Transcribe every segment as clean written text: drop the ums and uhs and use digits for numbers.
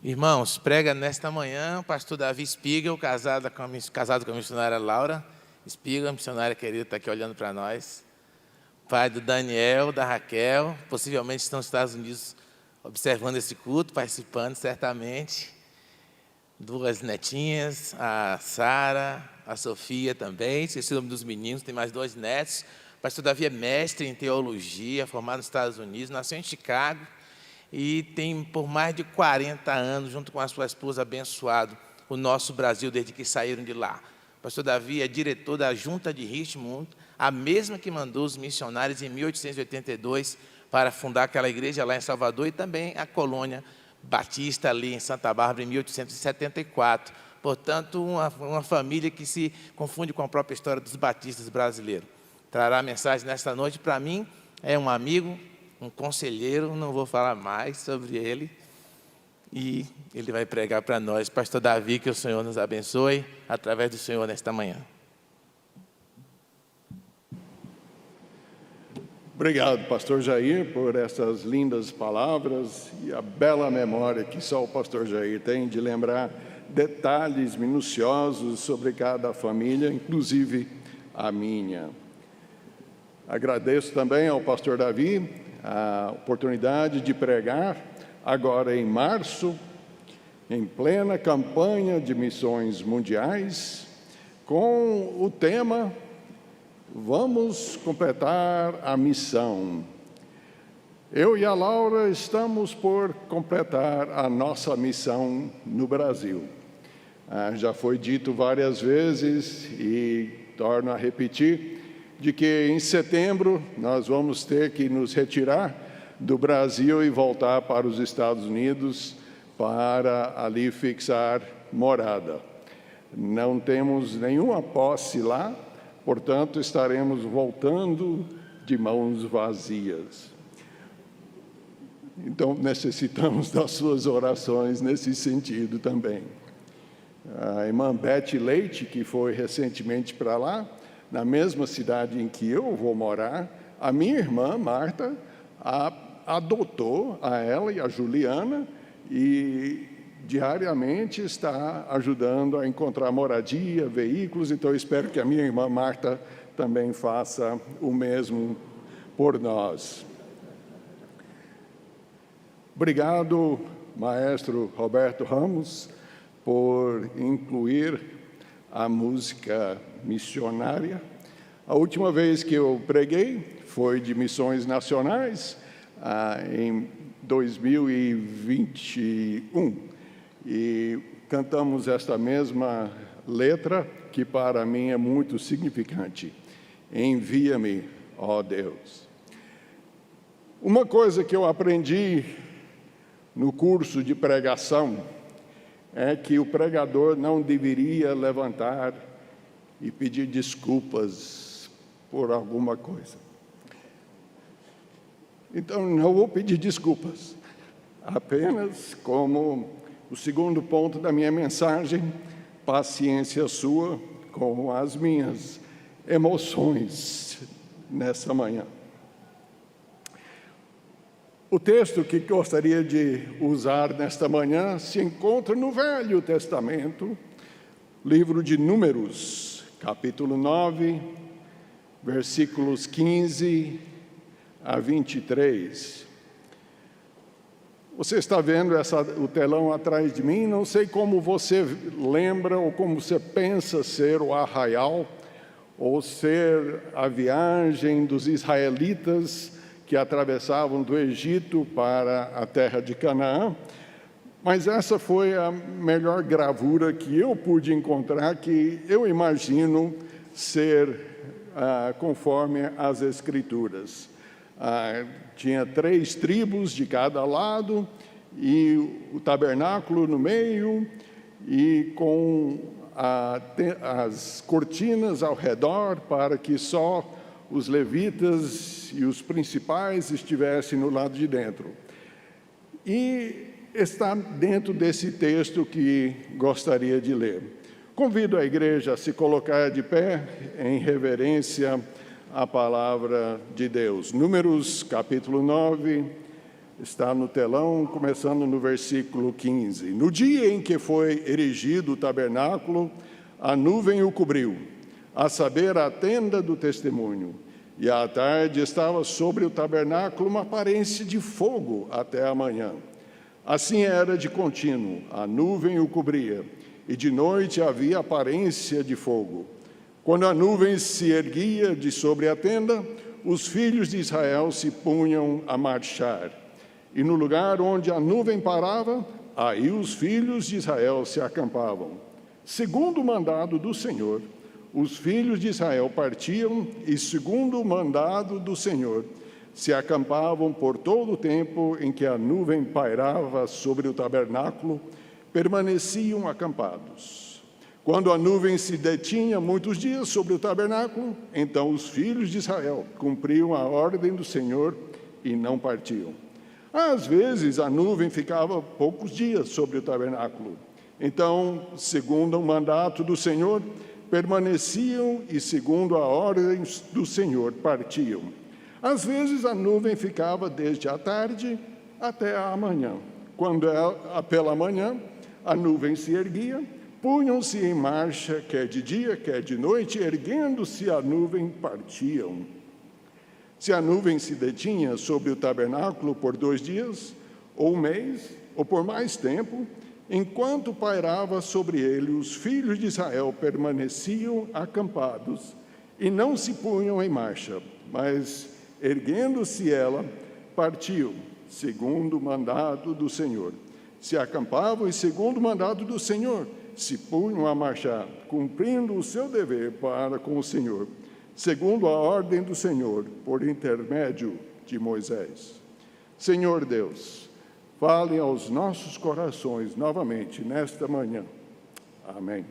Irmãos, prega nesta manhã o pastor Davi Spiegel, casado com a missionária Laura Spiegel, a missionária querida está aqui olhando para nós. Pai do Daniel, da Raquel, possivelmente estão nos Estados Unidos observando esse culto, participando certamente. Duas netinhas, a Sara, a Sofia também, esqueci o nome dos meninos, tem mais 2 netos. O pastor Davi é mestre em teologia, formado nos Estados Unidos, nasceu em Chicago. E tem por mais de 40 anos, junto com a sua esposa, abençoado o nosso Brasil desde que saíram de lá. O pastor Davi é diretor da Junta de Richmond, a mesma que mandou os missionários em 1882 para fundar aquela igreja lá em Salvador e também a colônia batista ali em Santa Bárbara em 1874. Portanto, uma família que se confunde com a própria história dos batistas brasileiros. Trará a mensagem nesta noite para mim, é um amigo, um conselheiro, não vou falar mais sobre ele, e ele vai pregar para nós. Pastor Davi, que o Senhor nos abençoe, através do Senhor nesta manhã. Obrigado, pastor Jair, por essas lindas palavras e a bela memória que só o pastor Jair tem de lembrar detalhes minuciosos sobre cada família, inclusive a minha. Agradeço também ao pastor Davi a oportunidade de pregar agora em março, em plena campanha de missões mundiais, com o tema Vamos completar a missão. Eu e a Laura estamos por completar a nossa missão no Brasil. Já foi dito várias vezes e torno a repetir, de que em setembro nós vamos ter que nos retirar do Brasil e voltar para os Estados Unidos para ali fixar morada. Não temos nenhuma posse lá, portanto estaremos voltando de mãos vazias. Então necessitamos das suas orações nesse sentido também. A irmã Beth Leite, que foi recentemente para lá, na mesma cidade em que eu vou morar, a minha irmã, Marta, adotou a ela e a Juliana e diariamente está ajudando a encontrar moradia, veículos, então eu espero que a minha irmã Marta também faça o mesmo por nós. Obrigado, maestro Roberto Ramos, por incluir a música missionária. A última vez que eu preguei foi de missões nacionais, em 2021, e cantamos esta mesma letra, que para mim é muito significante. Envia-me, ó Deus. Uma coisa que eu aprendi no curso de pregação é que o pregador não deveria levantar e pedir desculpas por alguma coisa. Então, não vou pedir desculpas, apenas como o segundo ponto da minha mensagem, paciência sua com as minhas emoções nessa manhã. O texto que gostaria de usar nesta manhã se encontra no Velho Testamento, livro de Números, capítulo 9, versículos 15 a 23. Você está vendo o telão atrás de mim? Não sei como você lembra ou como você pensa ser o arraial, ou ser a viagem dos israelitas que atravessavam do Egito para a terra de Canaã. Mas essa foi a melhor gravura que eu pude encontrar, que eu imagino ser conforme as Escrituras. Tinha 3 tribos de cada lado, e o tabernáculo no meio, e com as cortinas ao redor, para que só os levitas e os principais estivessem no lado de dentro. E está dentro desse texto que gostaria de ler. Convido a igreja a se colocar de pé em reverência à palavra de Deus. Números, capítulo 9, Está no telão, começando no versículo 15. No dia em que foi erigido o tabernáculo, a nuvem o cobriu, a saber, a tenda do testemunho. E à tarde estava sobre o tabernáculo uma aparência de fogo até a manhã. Assim era de contínuo, a nuvem o cobria, e de noite havia aparência de fogo. Quando a nuvem se erguia de sobre a tenda, os filhos de Israel se punham a marchar. E no lugar onde a nuvem parava, aí os filhos de Israel se acampavam. Segundo o mandado do Senhor, os filhos de Israel partiam e, segundo o mandado do Senhor, se acampavam por todo o tempo em que a nuvem pairava sobre o tabernáculo, permaneciam acampados. Quando a nuvem se detinha muitos dias sobre o tabernáculo, então os filhos de Israel cumpriam a ordem do Senhor e não partiam. Às vezes a nuvem ficava poucos dias sobre o tabernáculo. Então, segundo o mandato do Senhor, permaneciam e, segundo a ordem do Senhor, partiam. Às vezes a nuvem ficava desde a tarde até a manhã. Quando pela manhã a nuvem se erguia, punham-se em marcha, quer de dia, quer de noite, erguendo-se a nuvem, partiam. Se a nuvem se detinha sobre o tabernáculo por 2 dias, ou um mês, ou por mais tempo, enquanto pairava sobre ele, os filhos de Israel permaneciam acampados e não se punham em marcha, mas, erguendo-se ela, partiu, segundo o mandado do Senhor. Se acampavam e, segundo o mandado do Senhor, se punham a marchar, cumprindo o seu dever para com o Senhor, segundo a ordem do Senhor, por intermédio de Moisés. Senhor Deus, fale aos nossos corações novamente nesta manhã. Amém.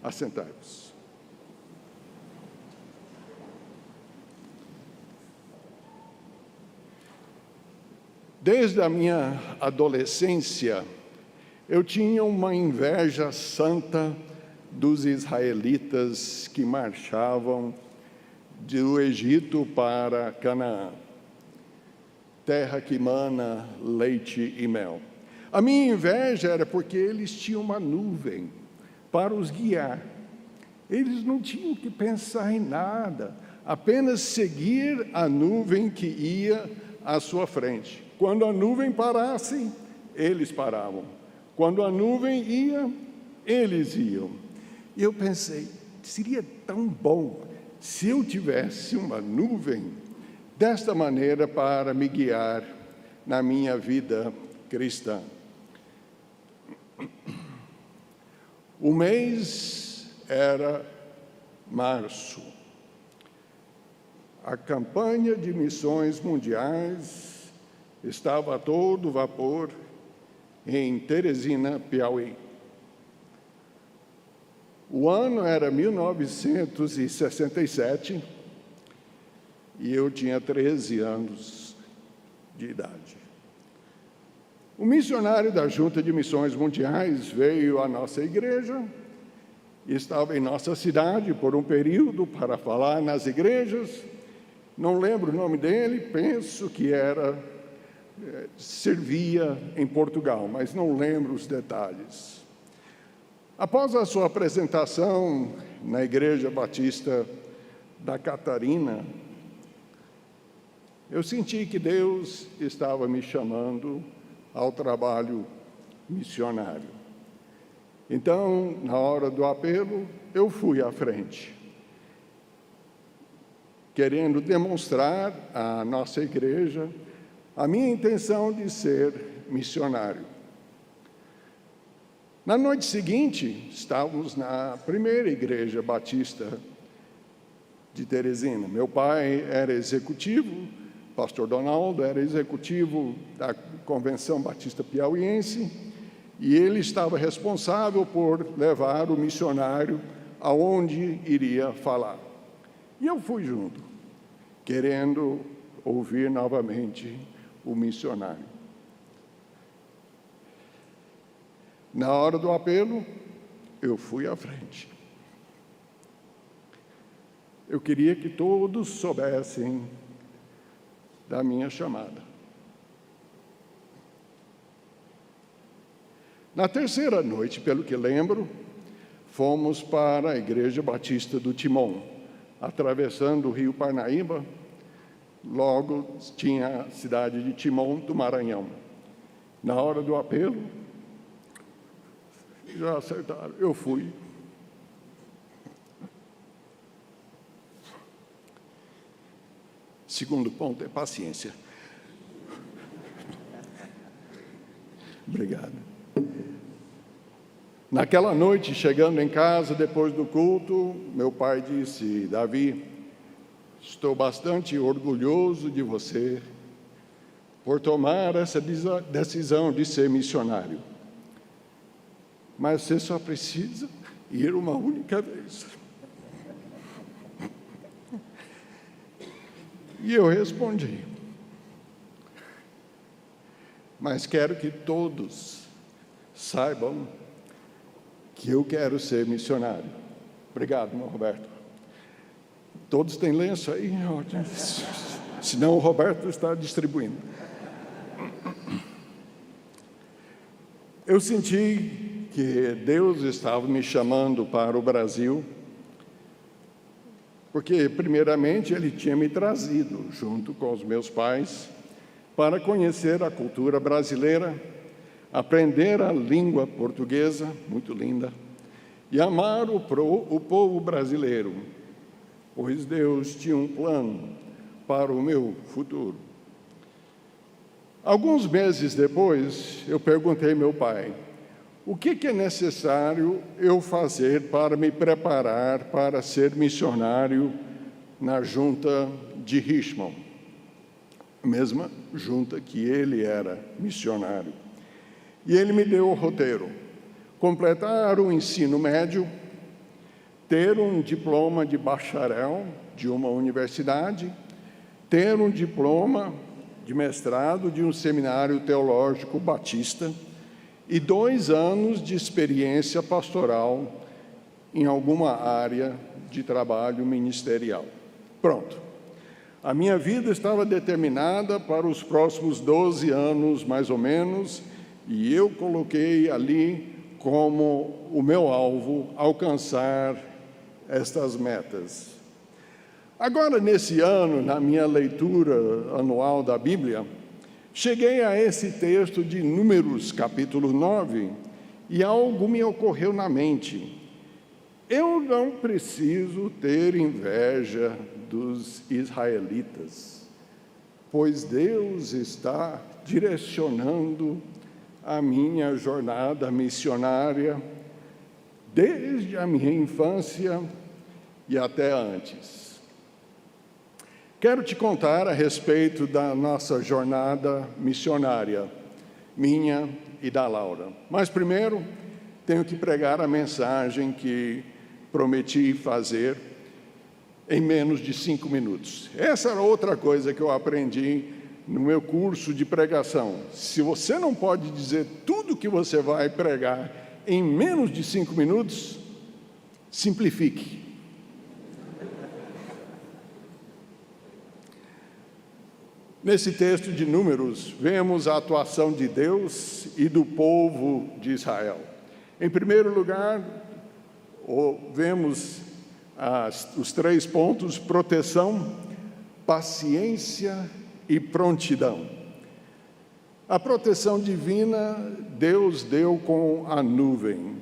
Assentai-vos. Desde a minha adolescência, eu tinha uma inveja santa dos israelitas que marchavam do Egito para Canaã, terra que mana leite e mel. A minha inveja era porque eles tinham uma nuvem para os guiar. Eles não tinham que pensar em nada, apenas seguir a nuvem que ia à sua frente. Quando a nuvem parasse, eles paravam. Quando a nuvem ia, eles iam. E eu pensei, seria tão bom se eu tivesse uma nuvem desta maneira para me guiar na minha vida cristã. O mês era março. A campanha de missões mundiais estava a todo vapor em Teresina, Piauí. O ano era 1967 e eu tinha 13 anos de idade. O missionário da Junta de Missões Mundiais veio à nossa igreja e estava em nossa cidade por um período para falar nas igrejas. Não lembro o nome dele, penso que servia em Portugal, mas não lembro os detalhes. Após a sua apresentação na Igreja Batista da Catarina, eu senti que Deus estava me chamando ao trabalho missionário. Então, na hora do apelo, eu fui à frente, querendo demonstrar à nossa igreja a minha intenção de ser missionário. Na noite seguinte, estávamos na primeira igreja batista de Teresina. Meu pai era executivo, pastor Donaldo era executivo da Convenção Batista Piauiense, e ele estava responsável por levar o missionário aonde iria falar. E eu fui junto, querendo ouvir novamente o missionário. Na hora do apelo, eu fui à frente. Eu queria que todos soubessem da minha chamada. Na terceira noite, pelo que lembro, fomos para a Igreja Batista do Timon, atravessando o rio Parnaíba. Logo tinha a cidade de Timon do Maranhão. Na hora do apelo, já acertaram, eu fui. Segundo ponto é paciência. Obrigado. Naquela noite, chegando em casa, depois do culto, meu pai disse: Davi, estou bastante orgulhoso de você por tomar essa decisão de ser missionário. Mas você só precisa ir uma única vez. E eu respondi: mas quero que todos saibam que eu quero ser missionário. Obrigado, irmão Roberto. Todos têm lenço aí? Senão o Roberto está distribuindo. Eu senti que Deus estava me chamando para o Brasil, porque, primeiramente, Ele tinha me trazido, junto com os meus pais, para conhecer a cultura brasileira, aprender a língua portuguesa, muito linda, e amar o povo brasileiro, pois Deus tinha um plano para o meu futuro. Alguns meses depois, eu perguntei ao meu pai: o que é necessário eu fazer para me preparar para ser missionário na junta de Richmond, mesma junta que ele era missionário? E ele me deu o roteiro: completar o ensino médio, ter um diploma de bacharel de uma universidade, ter um diploma de mestrado de um seminário teológico batista e 2 anos de experiência pastoral em alguma área de trabalho ministerial. Pronto. A minha vida estava determinada para os próximos 12 anos, mais ou menos, e eu coloquei ali como o meu alvo alcançar estas metas. Agora, nesse ano, na minha leitura anual da Bíblia, cheguei a esse texto de Números, capítulo 9, e algo me ocorreu na mente. Eu não preciso ter inveja dos israelitas, pois Deus está direcionando a minha jornada missionária desde a minha infância e até antes. Quero te contar a respeito da nossa jornada missionária, minha e da Laura. Mas primeiro, tenho que pregar a mensagem que prometi fazer em menos de 5 minutos. Essa era outra coisa que eu aprendi no meu curso de pregação. Se você não pode dizer tudo que você vai pregar em menos de 5 minutos, simplifique. Nesse texto de Números, vemos a atuação de Deus e do povo de Israel. Em primeiro lugar, vemos os 3 pontos: proteção, paciência e prontidão. A proteção divina, Deus deu com a nuvem.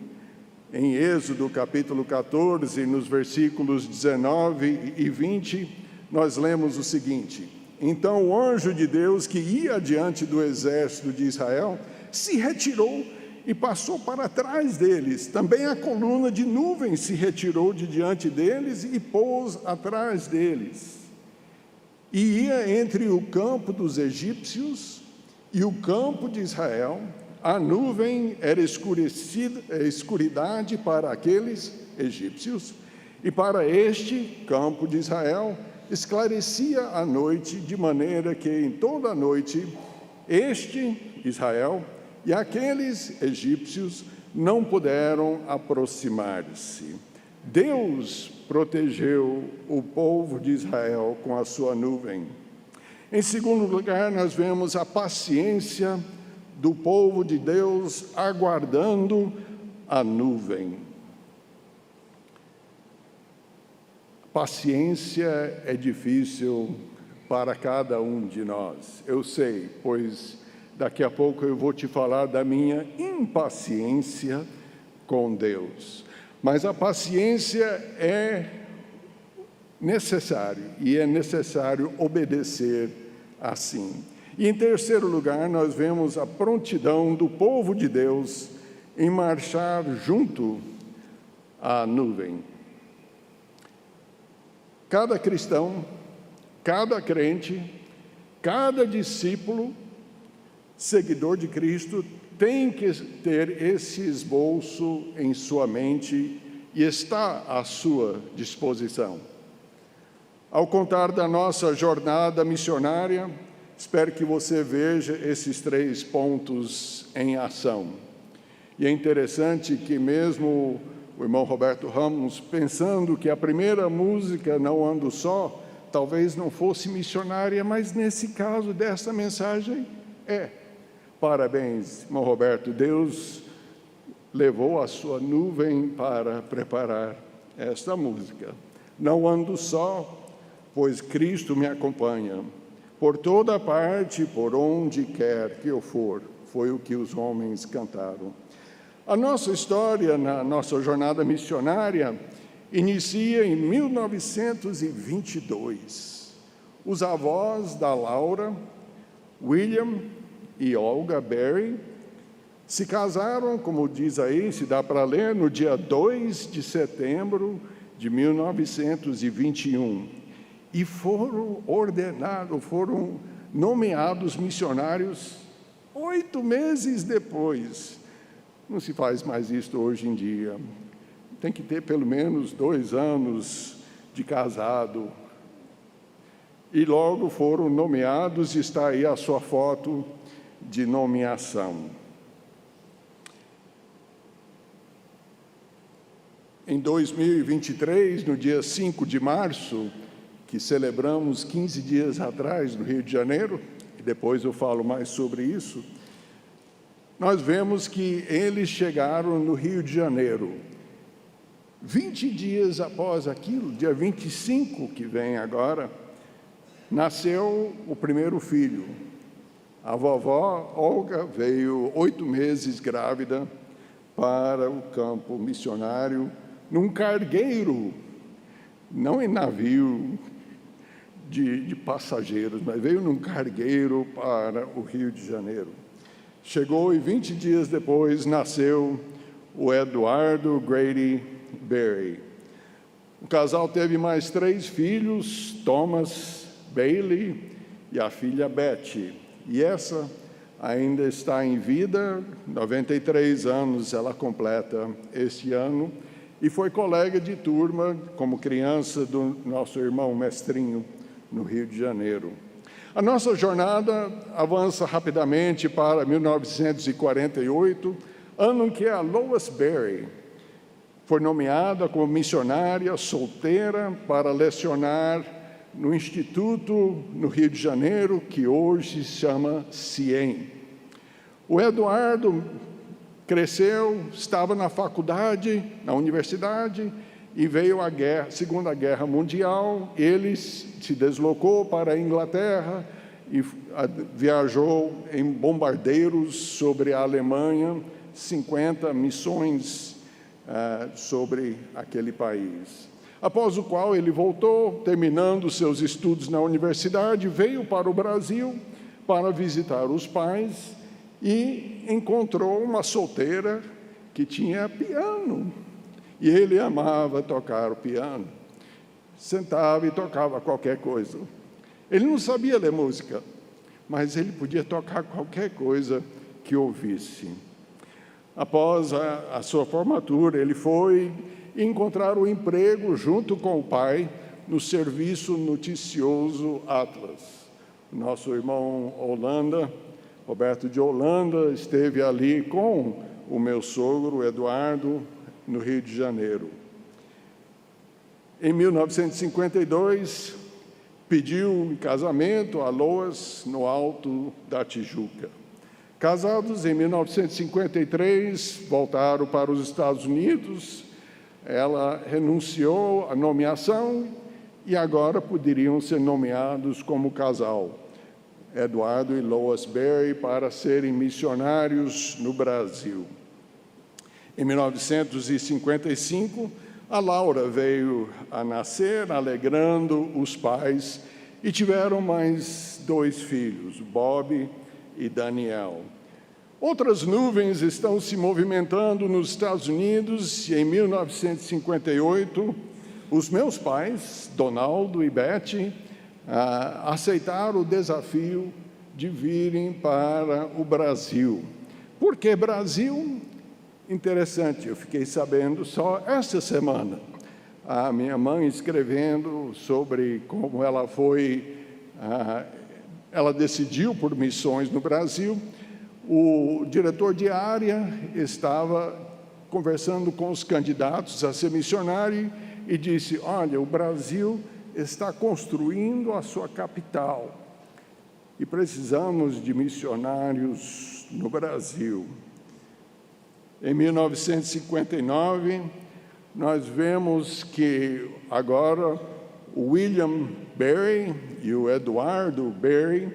Em Êxodo, capítulo 14, nos versículos 19 e 20, nós lemos o seguinte: então o anjo de Deus que ia diante do exército de Israel se retirou e passou para trás deles. Também a coluna de nuvem se retirou de diante deles e pôs atrás deles. E ia entre o campo dos egípcios e o campo de Israel. A nuvem era escuridade para aqueles egípcios, e para este campo de Israel esclarecia a noite, de maneira que em toda a noite este, Israel, e aqueles egípcios não puderam aproximar-se. Deus protegeu o povo de Israel com a sua nuvem. Em segundo lugar, nós vemos a paciência do povo de Deus aguardando a nuvem. Paciência é difícil para cada um de nós. Eu sei, pois daqui a pouco eu vou te falar da minha impaciência com Deus. Mas a paciência é necessária e é necessário obedecer assim. E em terceiro lugar, nós vemos a prontidão do povo de Deus em marchar junto à nuvem. Cada cristão, cada crente, cada discípulo, seguidor de Cristo, tem que ter esse esboço em sua mente e está à sua disposição. Ao contar da nossa jornada missionária, espero que você veja esses 3 pontos em ação. E é interessante que mesmo o irmão Roberto Ramos, pensando que a primeira música, Não Ando Só, talvez não fosse missionária, mas nesse caso dessa mensagem é. Parabéns, irmão Roberto, Deus levou a sua nuvem para preparar esta música. Não ando só, pois Cristo me acompanha. Por toda parte, por onde quer que eu for, foi o que os homens cantaram. A nossa história, na nossa jornada missionária, inicia em 1922. Os avós da Laura, William e Olga Berry, se casaram, como diz aí, se dá para ler, no dia 2 de setembro de 1921. E foram nomeados missionários 8 meses depois. Não se faz mais isso hoje em dia. Tem que ter pelo menos 2 anos de casado. E logo foram nomeados, e está aí a sua foto de nomeação. Em 2023, no dia 5 de março, que celebramos 15 dias atrás no Rio de Janeiro, e depois eu falo mais sobre isso, nós vemos que eles chegaram no Rio de Janeiro. 20 dias após aquilo, dia 25 que vem agora, nasceu o primeiro filho. A vovó Olga veio 8 meses grávida para o campo missionário, num cargueiro, não em navio de passageiros, mas veio num cargueiro para o Rio de Janeiro. Chegou e 20 dias depois nasceu o Eduardo Grady Berry. O casal teve mais 3 filhos, Thomas, Bailey e a filha Betty. E essa ainda está em vida, 93 anos ela completa este ano, e foi colega de turma, como criança, do nosso irmão Mestrinho, no Rio de Janeiro. A nossa jornada avança rapidamente para 1948, ano em que a Lois Berry foi nomeada como missionária solteira para lecionar no Instituto no Rio de Janeiro, que hoje se chama CIEM. O Eduardo cresceu, estava na faculdade, na universidade, e veio a Segunda Guerra Mundial. Ele se deslocou para a Inglaterra e viajou em bombardeiros sobre a Alemanha, 50 missões sobre aquele país. Após o qual ele voltou, terminando seus estudos na universidade, veio para o Brasil para visitar os pais e encontrou uma solteira que tinha piano. E ele amava tocar o piano. Sentava e tocava qualquer coisa. Ele não sabia ler música, mas ele podia tocar qualquer coisa que ouvisse. Após a sua formatura, ele foi encontrar um emprego junto com o pai no serviço noticioso Atlas. Nosso irmão Roberto de Holanda, esteve ali com o meu sogro, Eduardo, no Rio de Janeiro. Em 1952, pediu em casamento a Lois no Alto da Tijuca. Casados em 1953, voltaram para os Estados Unidos. Ela renunciou à nomeação e agora poderiam ser nomeados como casal, Eduardo e Lois Berry, para serem missionários no Brasil. Em 1955, a Laura veio a nascer, alegrando os pais, e tiveram mais 2 filhos, Bob e Daniel. Outras nuvens estão se movimentando nos Estados Unidos, e em 1958, os meus pais, Donaldo e Betty, aceitaram o desafio de virem para o Brasil. Por que Brasil? Interessante, eu fiquei sabendo só esta semana. A minha mãe escrevendo sobre como ela ela decidiu por missões no Brasil. O diretor de área estava conversando com os candidatos a ser missionário e disse: olha, o Brasil está construindo a sua capital e precisamos de missionários no Brasil. Em 1959, nós vemos que agora o William Berry e o Eduardo Berry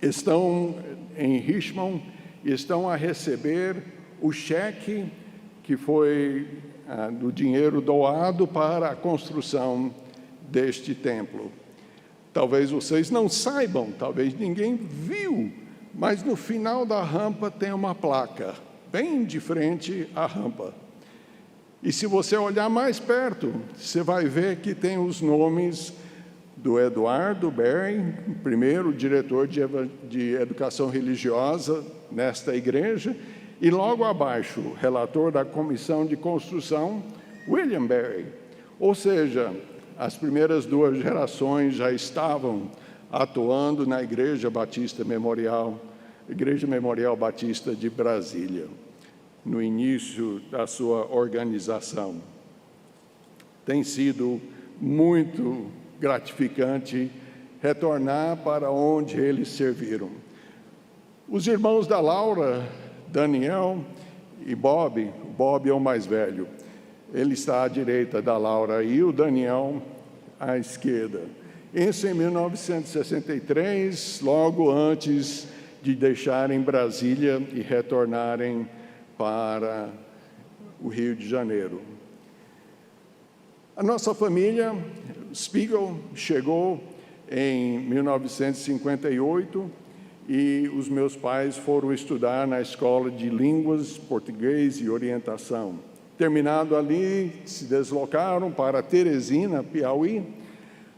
estão em Richmond e estão a receber o cheque que foi do dinheiro doado para a construção deste templo. Talvez vocês não saibam, talvez ninguém viu, mas no final da rampa tem uma placa, bem de frente à rampa. E se você olhar mais perto, você vai ver que tem os nomes do Eduardo Berry, primeiro diretor de educação religiosa nesta igreja, e logo abaixo, relator da comissão de construção, William Berry. Ou seja, as primeiras 2 gerações já estavam atuando na Igreja Batista Memorial, Igreja Memorial Batista de Brasília, no início da sua organização. Tem sido muito gratificante retornar para onde eles serviram. Os irmãos da Laura, Daniel e Bob, o Bob é o mais velho, ele está à direita da Laura e o Daniel à esquerda. Isso em 1963, logo antes de deixarem Brasília e retornarem para o Rio de Janeiro. A nossa família, Spiegel, chegou em 1958 e os meus pais foram estudar na Escola de Línguas, Português e Orientação. Terminado ali, se deslocaram para Teresina, Piauí,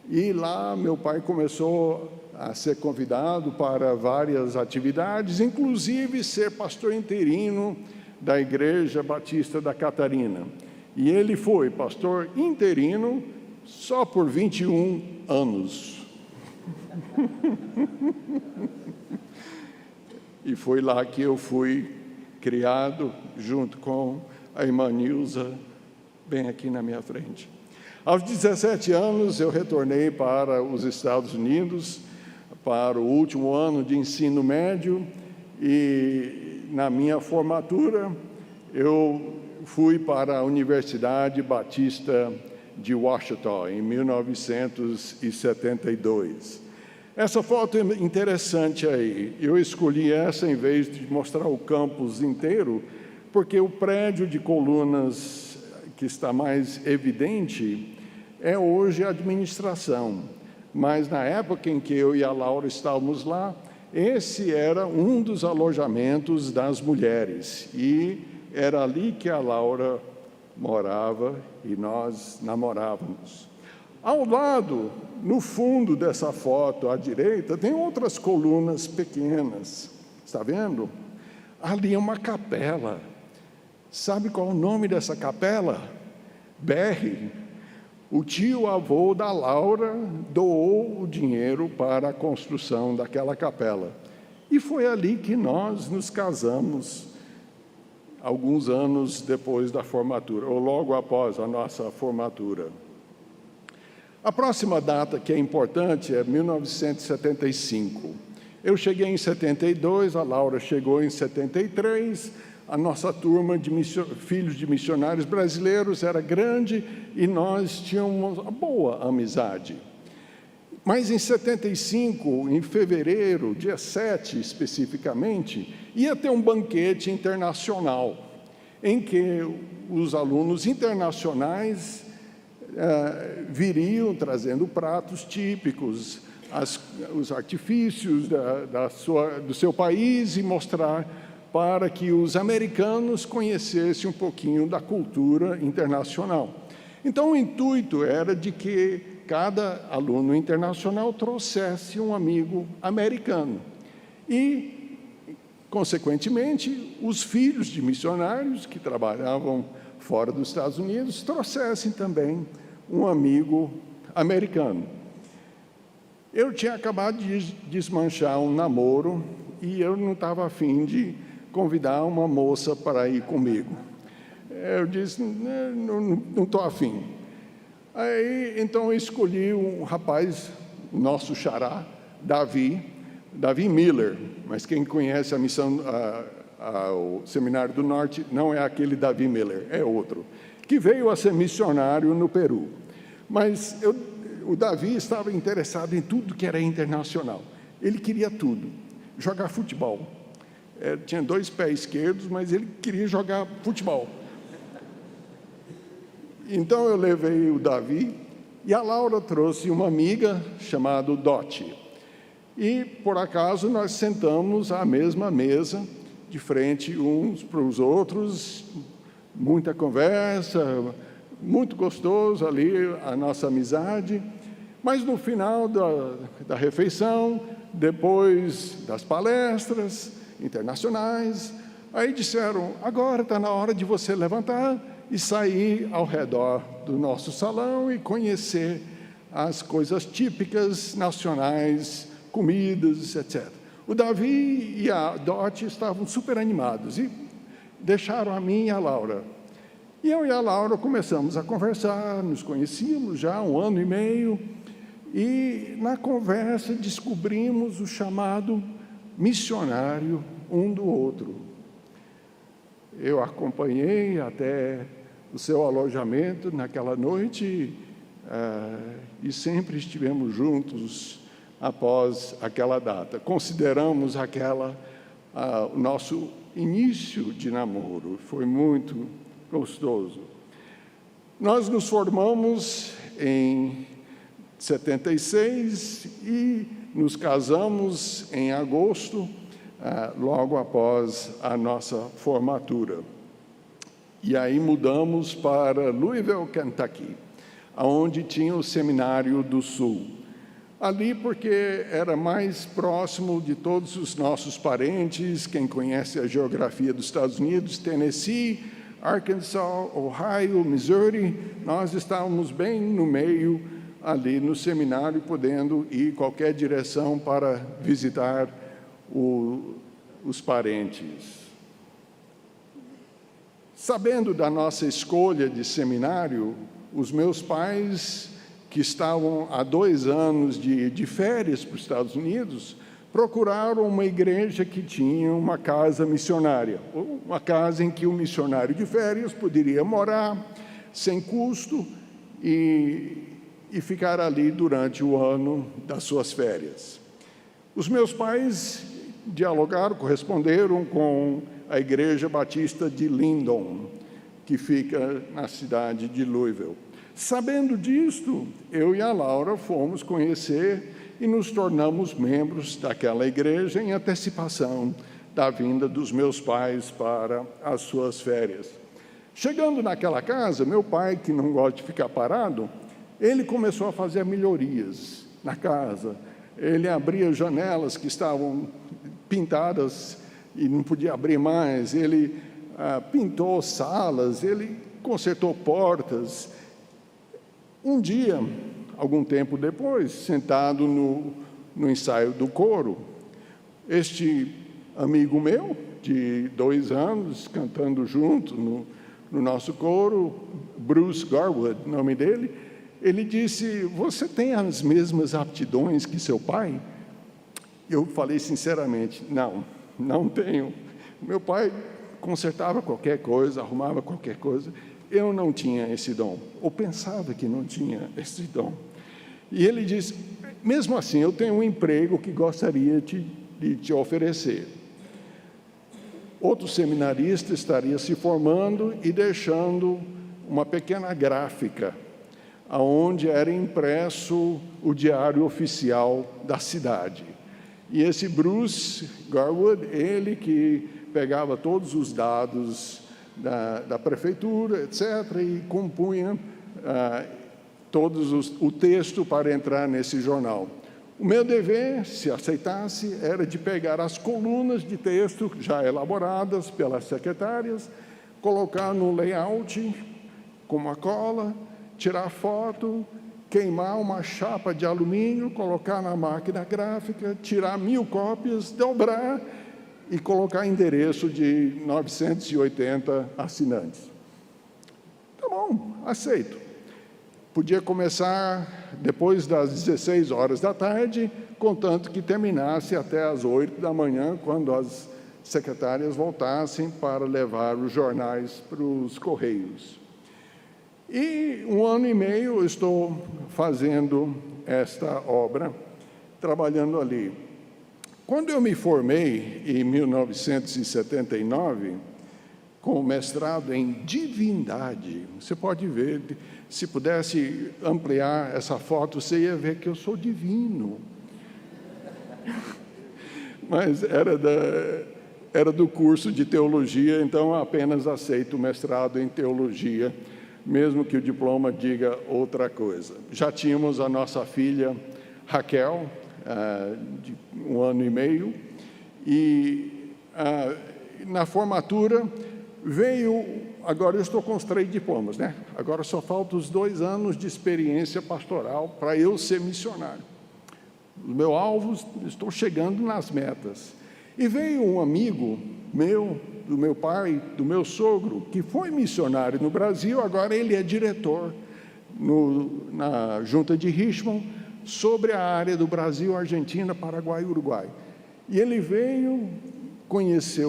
e lá meu pai começou a ser convidado para várias atividades, inclusive ser pastor interino da Igreja Batista da Catarina. E ele foi pastor interino só por 21 anos. E foi lá que eu fui criado, junto com a irmã Nilza, bem aqui na minha frente. Aos 17 anos, eu retornei para os Estados Unidos, para o último ano de ensino médio, e na minha formatura, eu fui para a Universidade Batista de Washington, em 1972. Essa foto é interessante aí. Eu escolhi essa em vez de mostrar o campus inteiro, porque o prédio de colunas que está mais evidente é hoje a administração. Mas na época em que eu e a Laura estávamos lá, esse era um dos alojamentos das mulheres. E era ali que a Laura morava e nós namorávamos. Ao lado, no fundo dessa foto, à direita, tem outras colunas pequenas. Está vendo? Ali é uma capela. Sabe qual é o nome dessa capela? Berry. O tio-avô da Laura doou o dinheiro para a construção daquela capela. E foi ali que nós nos casamos, alguns anos depois da formatura, ou logo após a nossa formatura. A próxima data que é importante é 1975. Eu cheguei em 72, a Laura chegou em 73, a nossa turma de filhos de missionários brasileiros era grande e nós tínhamos uma boa amizade. Mas em 75, em fevereiro, dia 7 especificamente, ia ter um banquete internacional, em que os alunos internacionais viriam trazendo pratos típicos, os artifícios do seu país e mostrar para que os americanos conhecessem um pouquinho da cultura internacional. Então, o intuito era de que cada aluno internacional trouxesse um amigo americano. E, consequentemente, os filhos de missionários que trabalhavam fora dos Estados Unidos trouxessem também um amigo americano. Eu tinha acabado de desmanchar um namoro e eu não estava afim de convidar uma moça para ir comigo. Eu disse, não estou afim. Aí, então, eu escolhi um rapaz, nosso xará, Davi Miller, mas quem conhece a missão, o Seminário do Norte, não é aquele Davi Miller, é outro, que veio a ser missionário no Peru. Mas o Davi estava interessado em tudo que era internacional. Ele queria tudo, jogar futebol. Tinha 2 pés esquerdos, mas ele queria jogar futebol. Então eu levei o Davi e a Laura trouxe uma amiga chamada Dottie. E, por acaso, nós sentamos à mesma mesa, de frente uns para os outros, muita conversa, muito gostoso ali a nossa amizade. Mas no final da refeição, depois das palestras internacionais, aí disseram, agora está na hora de você levantar e sair ao redor do nosso salão e conhecer as coisas típicas nacionais, comidas, etc. O Davi e a Dottie estavam super animados e deixaram a mim e a Laura. E eu e a Laura começamos a conversar, nos conhecíamos já há 1 ano e meio, e na conversa descobrimos o chamado missionário um do outro. Eu acompanhei até o seu alojamento naquela noite e sempre estivemos juntos após aquela data. Consideramos aquela o nosso início de namoro. Foi muito gostoso. Nós nos formamos em 76 e nos casamos em agosto, logo após a nossa formatura. E aí mudamos para Louisville, Kentucky, onde tinha o Seminário do Sul. Ali porque era mais próximo de todos os nossos parentes, quem conhece a geografia dos Estados Unidos, Tennessee, Arkansas, Ohio, Missouri, nós estávamos bem no meio ali no seminário, podendo ir qualquer direção para visitar os parentes. Sabendo da nossa escolha de seminário, os meus pais, que estavam há 2 anos de férias para os Estados Unidos, procuraram uma igreja que tinha uma casa missionária, uma casa em que o missionário de férias poderia morar sem custo e ficar ali durante o ano das suas férias. Os meus pais dialogaram, corresponderam com a Igreja Batista de Lyndon, que fica na cidade de Louisville. Sabendo disto, eu e a Laura fomos conhecer e nos tornamos membros daquela igreja em antecipação da vinda dos meus pais para as suas férias. Chegando naquela casa, meu pai, que não gosta de ficar parado, ele começou a fazer melhorias na casa. Ele abria janelas que estavam pintadas e não podia abrir mais. Ele pintou salas, ele consertou portas. Um dia, algum tempo depois, sentado no ensaio do coro, este amigo meu, de 2 anos, cantando junto no nosso coro, Bruce Garwood, nome dele, ele disse, você tem as mesmas aptidões que seu pai? Eu falei sinceramente, não tenho. Meu pai consertava qualquer coisa, arrumava qualquer coisa. Eu não tinha esse dom, ou pensava que não tinha esse dom. E ele disse, mesmo assim, eu tenho um emprego que gostaria de te oferecer. Outro seminarista estaria se formando e deixando uma pequena gráfica, onde era impresso o diário oficial da cidade. E esse Bruce Garwood, ele que pegava todos os dados da prefeitura, etc., e compunha o texto para entrar nesse jornal. O meu dever, se aceitasse, era de pegar as colunas de texto já elaboradas pelas secretárias, colocar no layout com uma cola, tirar foto, queimar uma chapa de alumínio, colocar na máquina gráfica, tirar 1000 cópias, dobrar e colocar endereço de 980 assinantes. Tá bom, aceito. Podia começar depois das 16 horas da tarde, contanto que terminasse até as 8 da manhã, quando as secretárias voltassem para levar os jornais para os correios. E 1 ano e meio eu estou fazendo esta obra, trabalhando ali. Quando eu me formei, em 1979, com mestrado em divindade, você pode ver, se pudesse ampliar essa foto, você ia ver que eu sou divino. Mas era do curso de teologia, então apenas aceito o mestrado em teologia, mesmo que o diploma diga outra coisa. Já tínhamos a nossa filha Raquel, de 1 ano e meio, e na formatura veio, agora eu estou com os 3 diplomas, né? Agora só faltam os 2 anos de experiência pastoral para eu ser missionário. O meu alvo, estou chegando nas metas. E veio um amigo meu, do meu pai, do meu sogro, que foi missionário no Brasil, agora ele é diretor na Junta de Richmond, sobre a área do Brasil, Argentina, Paraguai e Uruguai. E ele veio conhecer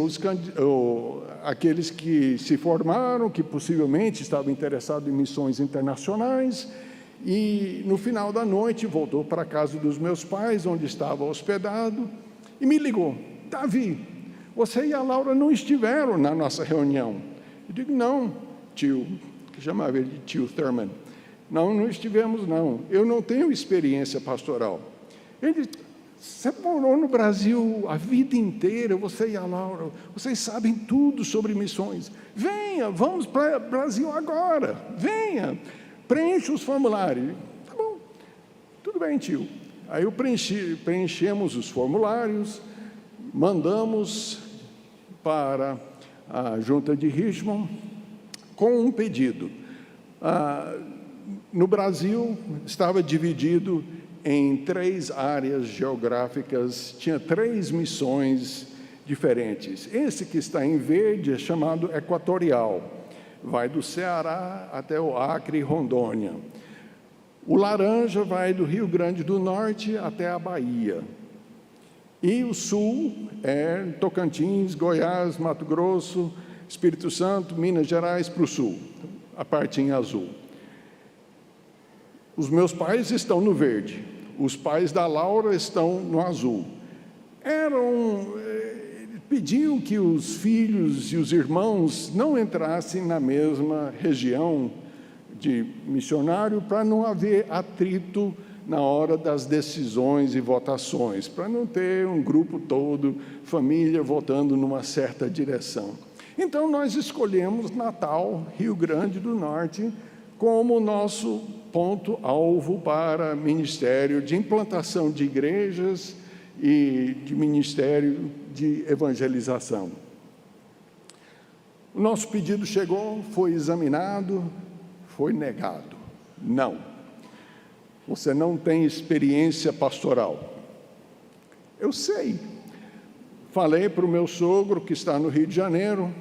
aqueles que se formaram, que possivelmente estavam interessados em missões internacionais, e no final da noite voltou para a casa dos meus pais, onde estava hospedado, e me ligou: Davi, você e a Laura não estiveram na nossa reunião. Eu digo: não, tio, que chamava ele de tio Thurman. Não estivemos, não. Eu não tenho experiência pastoral. Ele disse: você morou no Brasil a vida inteira, você e a Laura, vocês sabem tudo sobre missões. Venha, vamos para o Brasil agora, venha, preencha os formulários. Tá bom, tudo bem, tio. Aí preenchemos os formulários, mandamos para a Junta de Richmond com um pedido. No Brasil, estava dividido em 3 áreas geográficas, tinha 3 missões diferentes. Esse que está em verde é chamado Equatorial, vai do Ceará até o Acre e Rondônia. O laranja vai do Rio Grande do Norte até a Bahia. E o sul é Tocantins, Goiás, Mato Grosso, Espírito Santo, Minas Gerais para o sul, a parte em azul. Os meus pais estão no verde, os pais da Laura estão no azul. Pediam que os filhos e os irmãos não entrassem na mesma região de missionário para não haver atrito na hora das decisões e votações, para não ter um grupo todo, família, votando numa certa direção. Então, nós escolhemos Natal, Rio Grande do Norte, como nosso ponto-alvo para ministério de implantação de igrejas e de ministério de evangelização. O nosso pedido chegou, foi examinado, foi negado. Não, você não tem experiência pastoral. Eu sei. Falei para o meu sogro, que está no Rio de Janeiro,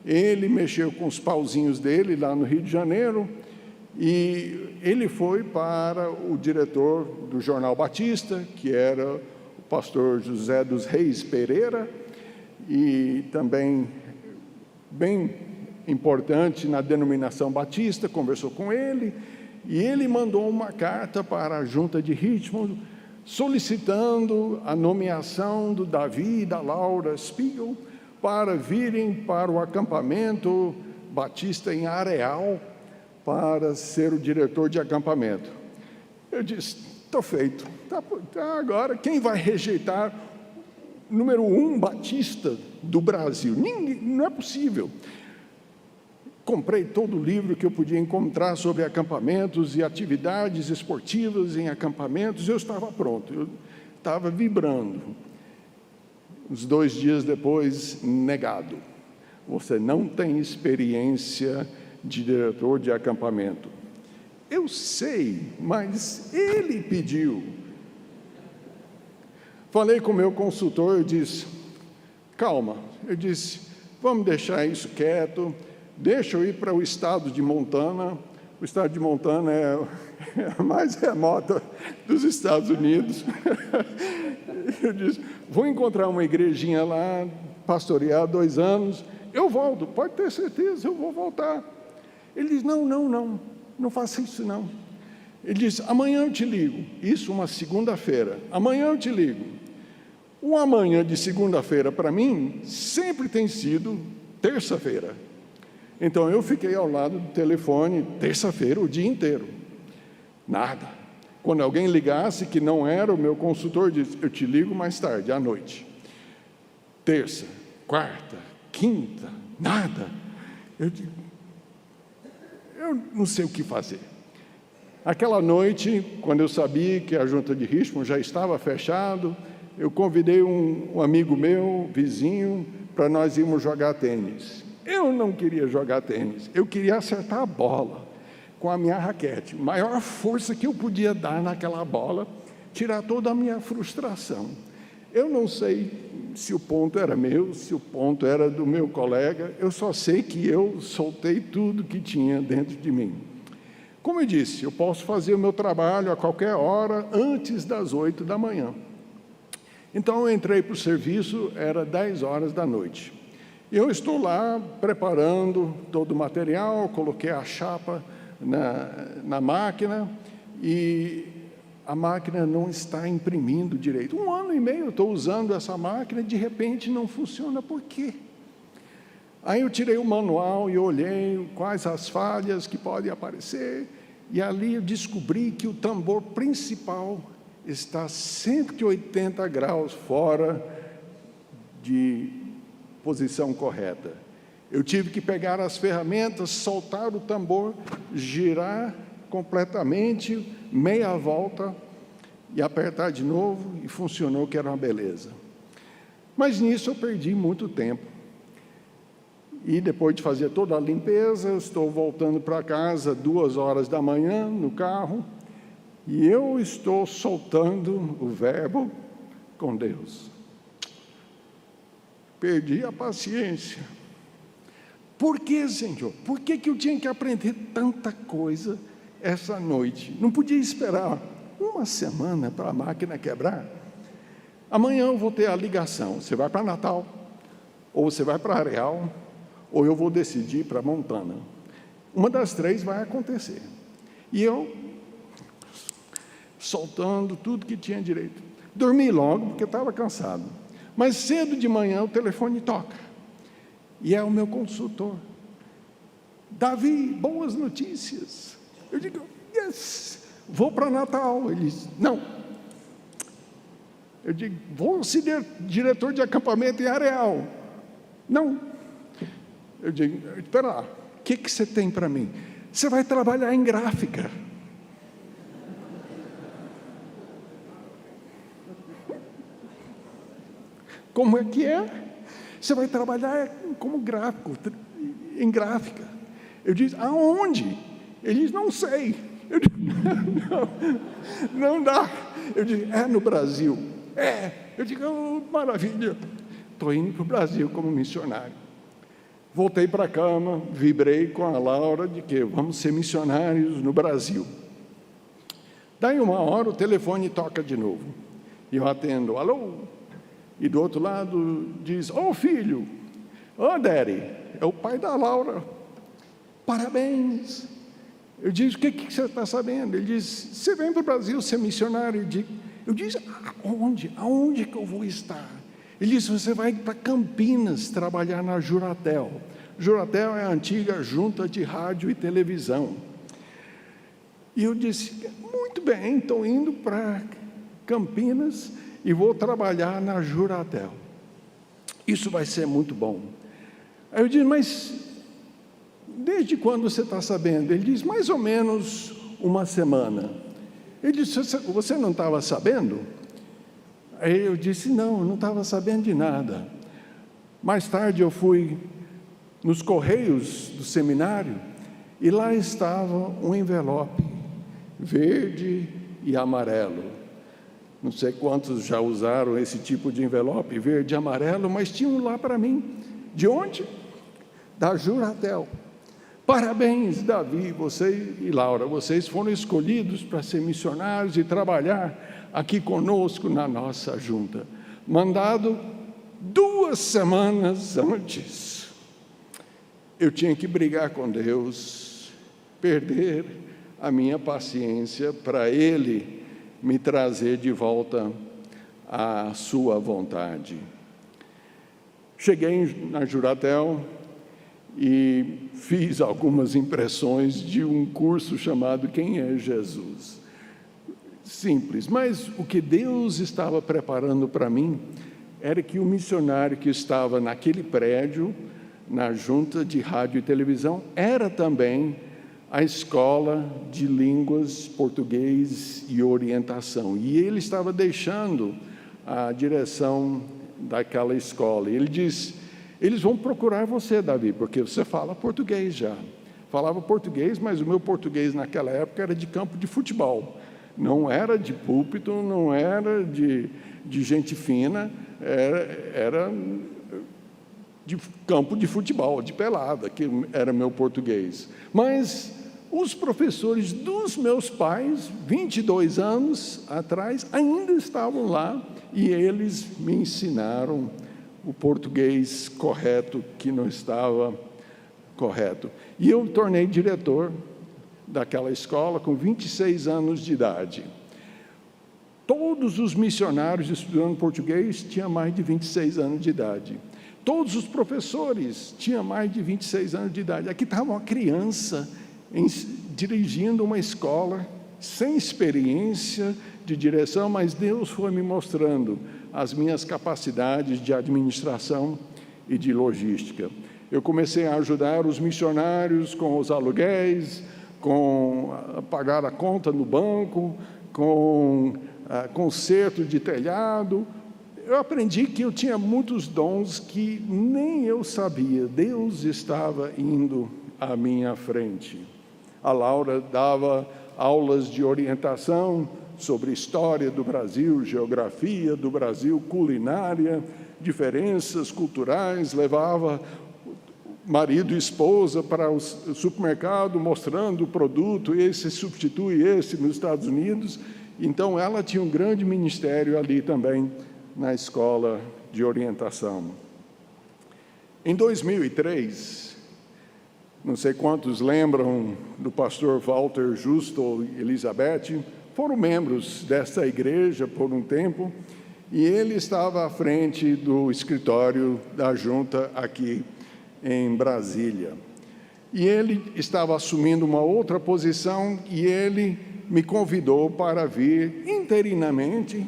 ele mexeu com os pauzinhos dele lá no Rio de Janeiro, e ele foi para o diretor do Jornal Batista, que era o pastor José dos Reis Pereira, e também bem importante na denominação batista, conversou com ele, e ele mandou uma carta para a junta de Richmond, solicitando a nomeação do Davi e da Laura Spiegel para virem para o acampamento batista em Areal, para ser o diretor de acampamento. Eu disse, estou feito, tá, agora quem vai rejeitar número 1 batista do Brasil? Ninguém, não é possível. Comprei todo o livro que eu podia encontrar sobre acampamentos e atividades esportivas em acampamentos. Eu estava pronto, eu estava vibrando. Uns 2 dias depois, negado. Você não tem experiência de diretor de acampamento. Eu sei, mas ele pediu. Falei com o meu consultor, eu disse, calma, eu disse, vamos deixar isso quieto, deixa eu ir para o estado de Montana. O estado de Montana é a mais remota dos Estados Unidos. Eu disse, vou encontrar uma igrejinha lá, pastorear 2 anos, eu volto, pode ter certeza, eu vou voltar. Ele disse, não faça isso não. Ele disse, amanhã eu te ligo, isso uma segunda-feira, amanhã eu te ligo. O amanhã de segunda-feira, para mim, sempre tem sido terça-feira. Então, eu fiquei ao lado do telefone, terça-feira, o dia inteiro. Nada. Quando alguém ligasse, que não era o meu consultor, disse, eu te ligo mais tarde, à noite. Terça, quarta, quinta, nada. Eu não sei o que fazer. Aquela noite, quando eu sabia que a junta de Richmond já estava fechado, eu convidei um amigo meu, vizinho, para nós irmos jogar tênis. Eu não queria jogar tênis, eu queria acertar a bola com a minha raquete. Maior força que eu podia dar naquela bola, tirar toda a minha frustração. Eu não sei se o ponto era meu, se o ponto era do meu colega, eu só sei que eu soltei tudo que tinha dentro de mim. Como eu disse, eu posso fazer o meu trabalho a qualquer hora, antes das 8 da manhã. Então, eu entrei para o serviço, era 10 horas da noite. Eu estou lá preparando todo o material, coloquei a chapa na máquina e a máquina não está imprimindo direito. 1 ano e meio eu estou usando essa máquina e de repente não funciona. Por quê? Aí eu tirei o manual e olhei quais as falhas que podem aparecer e ali eu descobri que o tambor principal está 180 graus fora de posição correta. Eu tive que pegar as ferramentas, soltar o tambor, girar completamente, meia volta e apertar de novo e funcionou, que era uma beleza. Mas nisso eu perdi muito tempo. E depois de fazer toda a limpeza, eu estou voltando para casa 2 horas da manhã no carro e eu estou soltando o verbo com Deus. Perdi a paciência. Por que, Senhor? Por que eu tinha que aprender tanta coisa essa noite? Não podia esperar 1 semana para a máquina quebrar? Amanhã eu vou ter a ligação. Você vai para Natal, ou você vai para Areal, ou eu vou decidir para Montana. Uma das 3 vai acontecer. E eu, soltando tudo que tinha direito. Dormi logo, porque estava cansado. Mas cedo de manhã o telefone toca. E é o meu consultor. Davi, boas notícias. Eu digo, yes, vou para Natal. Ele diz, não. Eu digo, vou ser diretor de acampamento em Areal. Não. Eu digo, espera lá, o que você tem para mim? Você vai trabalhar em gráfica. Como é que é? Você vai trabalhar como gráfico, em gráfica. Eu disse, aonde? Ele diz, não sei. Eu digo, não dá. Eu digo, é no Brasil. É. Eu digo, oh, maravilha. Estou indo para o Brasil como missionário. Voltei para a cama, vibrei com a Laura de que vamos ser missionários no Brasil. Daí 1 hora o telefone toca de novo. E eu atendo, alô? E do outro lado diz, filho, Daddy, é o pai da Laura, parabéns. Eu disse, o que você está sabendo? Ele diz, você vem para o Brasil ser missionário? Eu disse, aonde que eu vou estar? Ele disse, você vai para Campinas trabalhar na Juratel. Juratel é a antiga junta de rádio e televisão. E eu disse, muito bem, estou indo para Campinas e vou trabalhar na Juratel. Isso vai ser muito bom. Aí eu disse, mas desde quando você está sabendo? Ele diz, mais ou menos uma semana. Ele disse, você não estava sabendo? Aí eu disse, não estava sabendo de nada. Mais tarde eu fui nos correios do seminário e lá estava um envelope verde e amarelo. Não sei quantos já usaram esse tipo de envelope, verde e amarelo, mas tinha um lá para mim. De onde? Da Juratel. Parabéns, Davi, você e Laura, vocês foram escolhidos para ser missionários e trabalhar aqui conosco na nossa junta. Mandado 2 semanas antes. Eu tinha que brigar com Deus, perder a minha paciência para Ele me trazer de volta à sua vontade. Cheguei na Juratel e fiz algumas impressões de um curso chamado Quem é Jesus? Simples, mas o que Deus estava preparando para mim era que o missionário que estava naquele prédio, na junta de rádio e televisão, era também a escola de línguas, português e orientação. E ele estava deixando a direção daquela escola. E ele disse, eles vão procurar você, Davi, porque você fala português já. Falava português, mas o meu português naquela época era de campo de futebol. Não era de púlpito, não era de gente fina, era de campo de futebol, de pelada, que era meu português. Mas os professores dos meus pais, 22 anos atrás, ainda estavam lá e eles me ensinaram o português correto, que não estava correto. E eu me tornei diretor daquela escola com 26 anos de idade. Todos os missionários estudando português tinham mais de 26 anos de idade. Todos os professores tinham mais de 26 anos de idade. Aqui estava uma criança dirigindo uma escola sem experiência de direção, mas Deus foi me mostrando as minhas capacidades de administração e de logística. Eu comecei a ajudar os missionários com os aluguéis, com pagar a conta no banco, com conserto de telhado. Eu aprendi que eu tinha muitos dons que nem eu sabia. Deus estava indo à minha frente. A Laura dava aulas de orientação sobre história do Brasil, geografia do Brasil, culinária, diferenças culturais, levava marido e esposa para o supermercado mostrando o produto, esse substitui esse nos Estados Unidos. Então ela tinha um grande ministério ali também na escola de orientação. Em 2003, não sei quantos lembram do pastor Walter Justo e Elizabeth, foram membros dessa igreja por um tempo, e ele estava à frente do escritório da junta aqui em Brasília. E ele estava assumindo uma outra posição e ele me convidou para vir interinamente,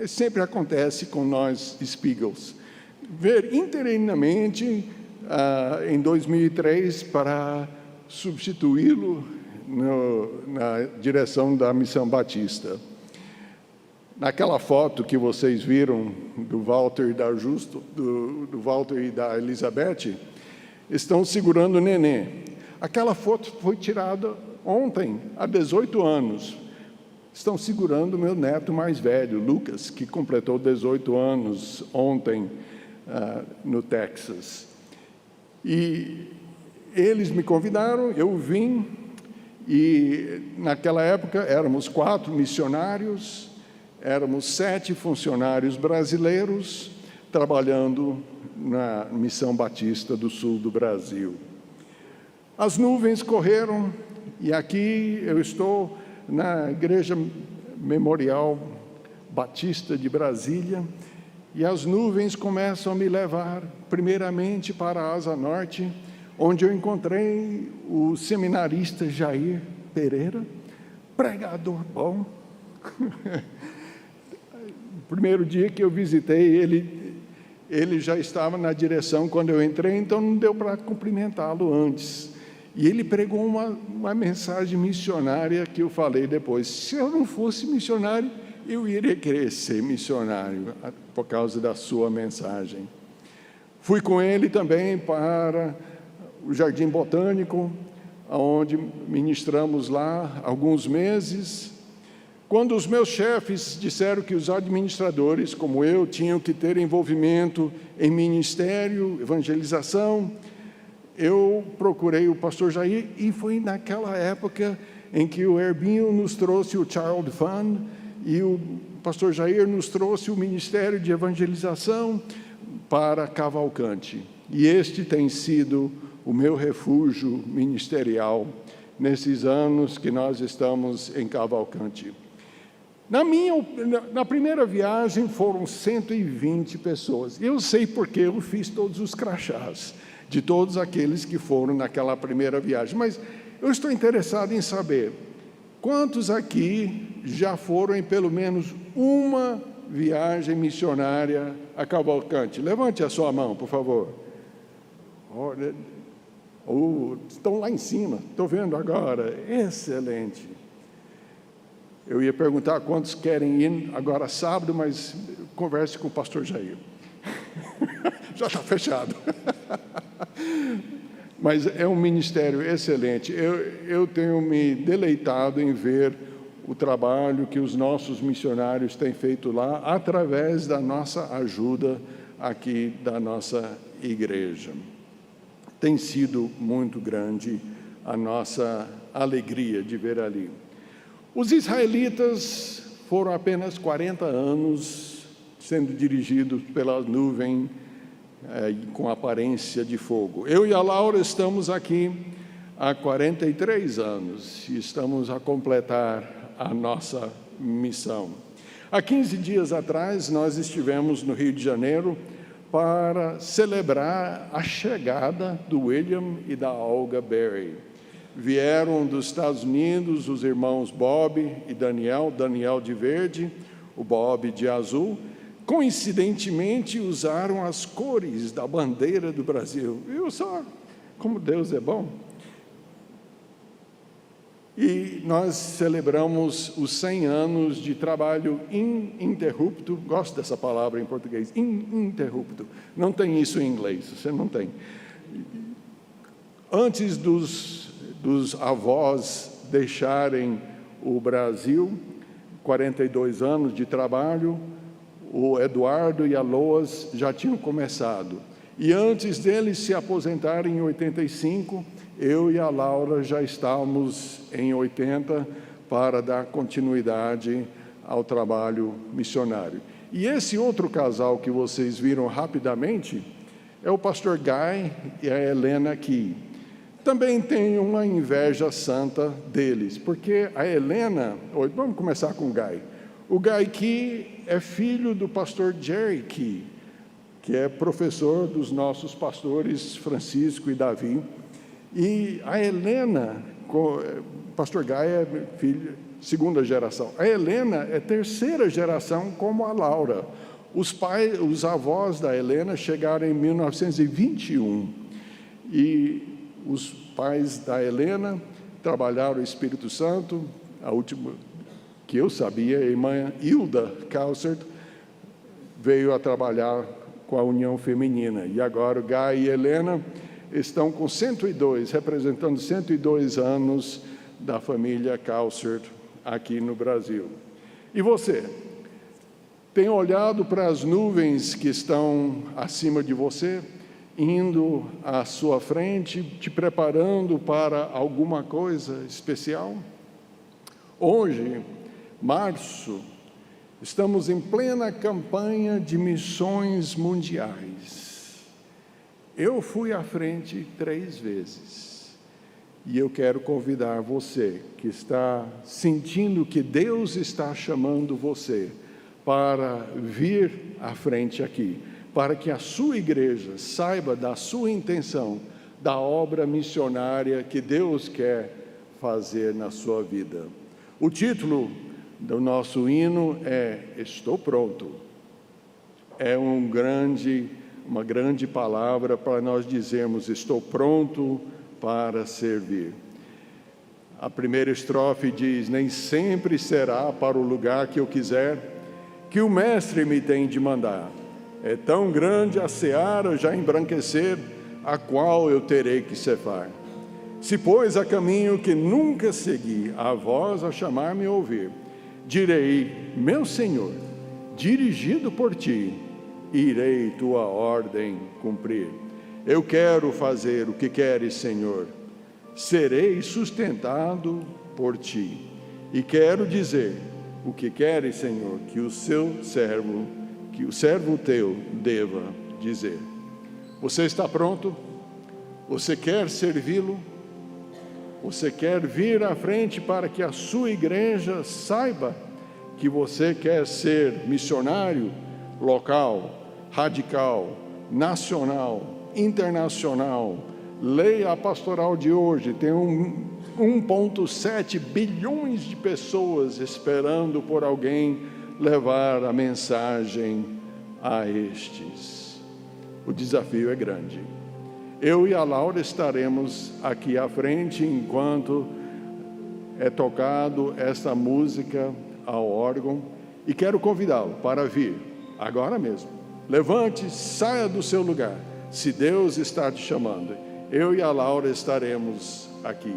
sempre acontece com nós Spiegels, vir interinamente em 2003 para substituí-lo na direção da Missão Batista. Naquela foto que vocês viram do Walter e da Elizabeth, estão segurando o nenê. Aquela foto foi tirada ontem, há 18 anos. Estão segurando o meu neto mais velho, Lucas, que completou 18 anos ontem no Texas. E eles me convidaram, eu vim, e naquela época éramos 4 missionários, Éramos 7 funcionários brasileiros trabalhando na Missão Batista do Sul do Brasil. As nuvens correram e aqui eu estou na Igreja Memorial Batista de Brasília e as nuvens começam a me levar primeiramente para a Asa Norte, onde eu encontrei o seminarista Jair Pereira, pregador bom. O primeiro dia que eu visitei, ele já estava na direção quando eu entrei, então não deu para cumprimentá-lo antes. E ele pregou uma mensagem missionária que eu falei depois. Se eu não fosse missionário, eu iria querer ser missionário por causa da sua mensagem. Fui com ele também para o Jardim Botânico, onde ministramos lá alguns meses. Quando os meus chefes disseram que os administradores, como eu, tinham que ter envolvimento em ministério, evangelização, eu procurei o pastor Jair e foi naquela época em que o Herbinho nos trouxe o Child Fund e o pastor Jair nos trouxe o Ministério de Evangelização para Cavalcante. E este tem sido o meu refúgio ministerial nesses anos que nós estamos em Cavalcante. Na primeira viagem foram 120 pessoas. Eu sei porque eu fiz todos os crachás de todos aqueles que foram naquela primeira viagem. Mas eu estou interessado em saber quantos aqui já foram em pelo menos uma viagem missionária a Cavalcante. Levante a sua mão, por favor. Olha, estão lá em cima, estou vendo agora. Excelente. Eu ia perguntar quantos querem ir agora sábado, mas converse com o pastor Jair. Já está fechado. Mas é um ministério excelente. Eu tenho me deleitado em ver o trabalho que os nossos missionários têm feito lá, através da nossa ajuda aqui da nossa igreja. Tem sido muito grande a nossa alegria de ver ali. Os israelitas foram apenas 40 anos sendo dirigidos pela nuvem com aparência de fogo. Eu e a Laura estamos aqui há 43 anos e estamos a completar a nossa missão. Há 15 dias atrás, nós estivemos no Rio de Janeiro para celebrar a chegada do William e da Olga Berry. Vieram dos Estados Unidos os irmãos Bob e Daniel de verde, o Bob de azul. Coincidentemente, usaram as cores da bandeira do Brasil. Viu só como Deus é bom? E nós celebramos os 100 anos de trabalho ininterrupto. Gosto dessa palavra em português, ininterrupto. Não tem isso em inglês, você não tem. Antes dos avós deixarem o Brasil, 42 anos de trabalho, o Eduardo e a Loas já tinham começado. E antes deles se aposentarem em 85, eu e a Laura já estávamos em 80 para dar continuidade ao trabalho missionário. E esse outro casal que vocês viram rapidamente é o pastor Guy e a Helena aqui. Também tenho uma inveja santa deles, porque a Helena... Vamos começar com o Guy. O Guy Key é filho do pastor Jerry Key, que é professor dos nossos pastores Francisco e Davi. E a Helena, pastor Guy é filho, segunda geração. A Helena é terceira geração, como a Laura. Os avós da Helena chegaram em 1921. E os pais da Helena trabalharam o Espírito Santo. A última que eu sabia, a irmã Hilda Calcert veio a trabalhar com a União Feminina. E agora o Guy e Helena estão com 102, representando 102 anos da família Calcert aqui no Brasil. E você? Tem olhado para as nuvens que estão acima de você, indo à sua frente, te preparando para alguma coisa especial? Hoje, março, Estamos em plena campanha de missões mundiais. Eu fui à frente 3 vezes. E eu quero convidar você que está sentindo que Deus está chamando você para vir à frente aqui, para que a sua igreja saiba da sua intenção, da obra missionária que Deus quer fazer na sua vida. O título do nosso hino é Estou Pronto. É uma grande palavra para nós dizermos: estou pronto para servir. A primeira estrofe diz: nem sempre será para o lugar que eu quiser que o mestre me tem de mandar. É tão grande a seara já embranquecer, a qual eu terei que cefar. Se pois a caminho que nunca segui, a voz a chamar-me ouvir, direi: meu Senhor, dirigido por ti, irei tua ordem cumprir. Eu quero fazer o que queres, Senhor, serei sustentado por ti. E quero dizer o que queres, Senhor, que o servo teu deva dizer. Você está pronto? Você quer servi-lo? Você quer vir à frente para que a sua igreja saiba que você quer ser missionário local, radical, nacional, internacional? Leia a pastoral de hoje, tem 1,7 bilhões de pessoas esperando por alguém levar a mensagem a estes. O desafio é grande. Eu e a Laura estaremos aqui à frente enquanto é tocado esta música ao órgão, e quero convidá-lo para vir agora mesmo. Levante, saia do seu lugar. Se Deus está te chamando, eu e a Laura estaremos aqui.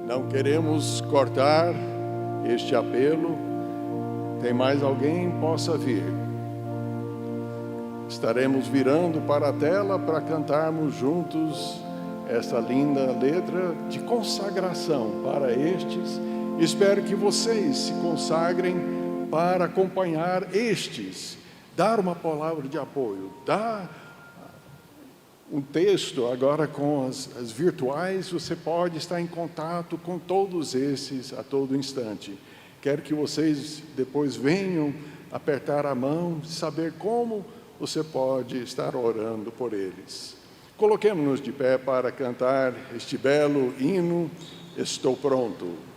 Não queremos cortar este apelo. Tem mais alguém? Possa vir. Estaremos virando para a tela para cantarmos juntos essa linda letra de consagração para estes. Espero que vocês se consagrem para acompanhar estes, dar uma palavra de apoio, dar um texto. Agora com as virtuais, você pode estar em contato com todos esses a todo instante. Quero que vocês depois venham apertar a mão, saber como você pode estar orando por eles. Coloquemos-nos de pé para cantar este belo hino, Estou Pronto.